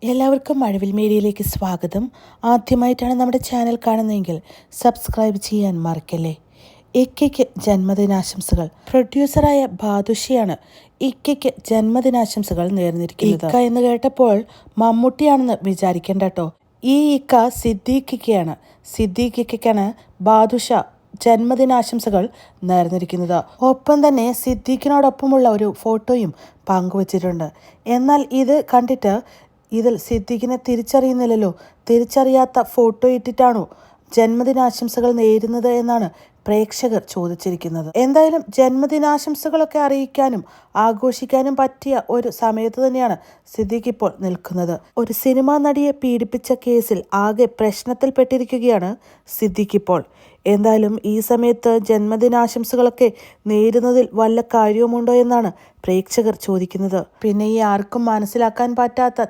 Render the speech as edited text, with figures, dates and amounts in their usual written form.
എല്ലാവർക്കും മഴവിൽ മീഡിയയിലേക്ക് സ്വാഗതം. ആദ്യമായിട്ടാണ് നമ്മുടെ ചാനൽ കാണുന്നതെങ്കിൽ സബ്സ്ക്രൈബ് ചെയ്യാൻ മറക്കല്ലേ. ഇക്കയ്ക്ക് ജന്മദിനാശംസകൾ. പ്രൊഡ്യൂസറായ ബാദുഷിയാണ് ഇക്കയ്ക്ക് ജന്മദിനാശംസകൾ നേർന്നിരിക്കുന്നത്. ഇക്ക എന്ന് കേട്ടപ്പോൾ മമ്മൂട്ടിയാണെന്ന് വിചാരിക്കേണ്ട കേട്ടോ. ഈ ഇക്ക സിദ്ദീഖിക്കയാണ്. സിദ്ദീഖിക്കാണ് ബാദുഷ ജന്മദിനാശംസകൾ നേർന്നിരിക്കുന്നത്. ഒപ്പം തന്നെ സിദ്ദീഖിനോടൊപ്പമുള്ള ഒരു ഫോട്ടോയും പങ്കുവച്ചിട്ടുണ്ട്. എന്നാൽ ഇത് കണ്ടിട്ട് ഇതിൽ സിദ്ദീഖിനെ തിരിച്ചറിയുന്നില്ലല്ലോ. തിരിച്ചറിയാത്ത ഫോട്ടോ ഇട്ടിട്ടാണോ ജന്മദിനാശംസകൾ നേരുന്നത് എന്നാണ് പ്രേക്ഷകർ ചോദിച്ചിരിക്കുന്നത്. എന്തായാലും ജന്മദിനാശംസകളൊക്കെ അറിയിക്കാനും ആഘോഷിക്കാനും പറ്റിയ ഒരു സമയത്ത് തന്നെയാണ് സിദ്ദീഖ് ഇപ്പോൾ നിൽക്കുന്നത്. ഒരു സിനിമാ നടിയെ പീഡിപ്പിച്ച കേസിൽ ആകെ പ്രശ്നത്തിൽപ്പെട്ടിരിക്കുകയാണ് സിദ്ദീഖ് ഇപ്പോൾ. എന്തായാലും ഈ സമയത്ത് ജന്മദിനാശംസകളൊക്കെ നേരുന്നതിൽ വല്ല കാര്യവുമുണ്ടോ എന്നാണ് പ്രേക്ഷകർ ചോദിക്കുന്നത്. പിന്നെ ഈ ആർക്കും മനസ്സിലാക്കാൻ പറ്റാത്ത